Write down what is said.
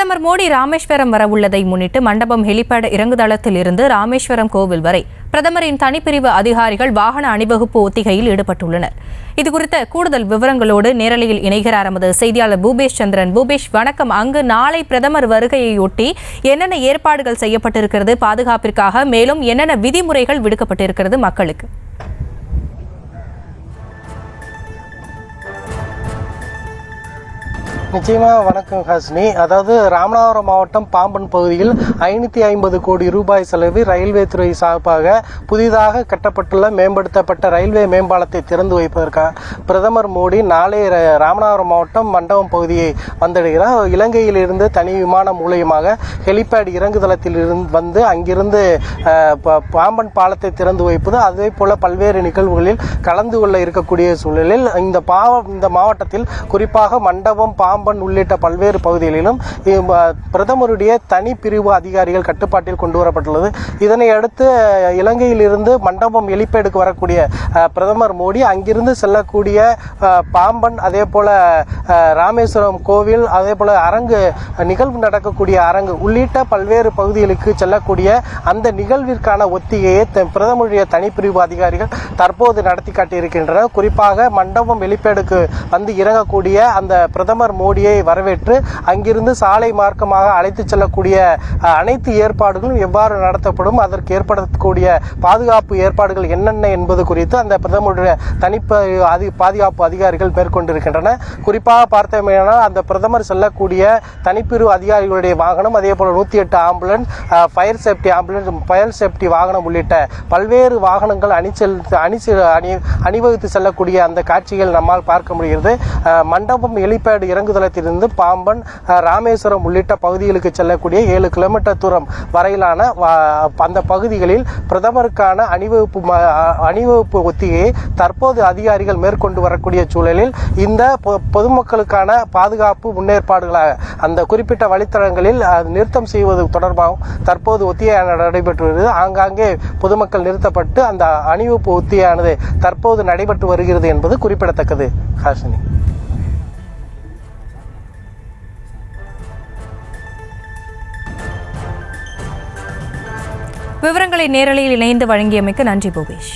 பிரதமர் மோடி ராமேஸ்வரம் வரவுள்ளதை முன்னிட்டு மண்டபம் ஹெலிபேட் இறங்குதளத்தில் இருந்து ராமேஸ்வரம் கோவில் வரை பிரதமரின் தனிப்பிரிவு அதிகாரிகள் வாகன அணிவகுப்பு ஒத்திகையில் ஈடுபட்டுள்ளனர். இதுகுறித்த கூடுதல் விவரங்களோடு நேரலையில் இணைகிறார் எமது செய்தியாளர் பூபேஷ் சந்திரன். பூபேஷ் வணக்கம். அங்கு நாளை பிரதமர் வருகையொட்டி என்னென்ன ஏற்பாடுகள் செய்யப்பட்டிருக்கிறது பாதுகாப்பிற்காக, மேலும் என்னென்ன விதிமுறைகள் விடுக்கப்பட்டிருக்கிறது மக்களுக்கு? நிச்சயமாக வணக்கம் ஹாசினி. அதாவது ராமநாதபுரம் மாவட்டம் பாம்பன் பகுதியில் 550 கோடி ரூபாய் செலவில் ரயில்வே துறை சார்பாக புதிதாக கட்டப்பட்டுள்ள மேம்படுத்தப்பட்ட ரயில்வே மேம்பாலத்தை திறந்து வைப்பதற்காக பிரதமர் மோடி நாளை ராமநாதபுரம் மாவட்டம் மண்டபம் பகுதியை வந்தடைகிறார். இலங்கையிலிருந்து தனி விமானம் மூலியமாக ஹெலிபேட் இறங்குதளத்தில் வந்து அங்கிருந்து பாம்பன் பாலத்தை திறந்து வைப்பது, அதே போல பல்வேறு நிகழ்வுகளில் கலந்து கொள்ள இருக்கக்கூடிய சூழலில் இந்த மாவட்டத்தில் குறிப்பாக மண்டபம் பாம்பன் உள்ளிட்ட பல்வேறு பகுதிகளிலும் பிரதமருடைய தனி பிரிவு அதிகாரிகள் கட்டுப்பாட்டில் கொண்டு வரப்பட்டுள்ளது. இதனை அடுத்து இலங்கையிலிருந்து மண்டபம் ஹெலிபேடுக்கு வரக்கூடிய பிரதமர் மோடி அங்கிருந்து செல்லக்கூடிய பாம்பன், அதே போல ராமேஸ்வரம் கோவில், அதே போல அரங்கு நிகழ்வு நடக்கக்கூடிய அரங்கு உள்ளிட்ட பல்வேறு பகுதிகளுக்கு செல்லக்கூடிய அந்த நிகழ்விற்கான ஒத்திகையை பிரதமருடைய தனிப்பிரிவு அதிகாரிகள் தற்போது நடத்தி காட்டியிருக்கின்றனர். குறிப்பாக மண்டபம் ஹெலிபேடுக்கு வந்து இறங்கக்கூடிய அந்த பிரதமர் மோடியை வரவேற்று அங்கிருந்து சாலை மார்க்கமாக அழைத்து செல்லக்கூடிய அனைத்து ஏற்பாடுகளும் எவ்வாறு நடத்தப்படும், அதற்கு ஏற்படக்கூடிய பாதுகாப்பு ஏற்பாடுகள் என்னென்ன என்பது குறித்து அந்த பிரதமருடைய பாதுகாப்பு அதிகாரிகள் மேற்கொண்டிருக்கின்றனர். குறிப்பாக பார்த்தோமேனால் அந்த பிரதமர் செல்லக்கூடிய தனிப்பிரிவு அதிகாரிகளுடைய வாகனம், அதே போல 108 ஆம்புலன்ஸ், ஃபயர் சேஃப்டி வாகனம் உள்ளிட்ட பல்வேறு வாகனங்கள் அணிவகுத்து செல்லக்கூடிய அந்த காட்சிகள் நம்மால் பார்க்க முடிகிறது. மண்டபம் ஹெலிபேட் இறங்குதளத்திலிருந்து பாம்பன், ராமேஸ்வரம் உள்ளிட்ட பகுதிகளுக்கு செல்லக்கூடிய 7 கிலோமீட்டர் தூரம் வரையிலான அந்த பகுதிகளில் பிரதமருக்கான அணிவகுப்பு ஒத்திகையை தற்போது அதிகாரிகள் மேற்கொண்டு வரக்கூடிய சூழலில் இந்த பொதுமக்களுக்கான பாதுகாப்பு முன்னேற்பாடுகளாக அந்த குறிப்பிட்ட வழித்தடங்களில் நிறுத்தம் செய்வது தொடர்பாகவும் தற்போது ஒத்திகை நடைபெற்று வருகிறது. ஆங்காங்கே பொதுமக்கள் நிறுத்தப்பட்டு அந்த அணிவகுப்பு ஒத்திகையானது தற்போது நடைபெற்று வருகிறது என்பது குறிப்பிடத்தக்கது. ஹாசினி, விவரங்களை நேரலையில் இணைந்து வழங்கியமைக்கு நன்றி பூபேஷ்.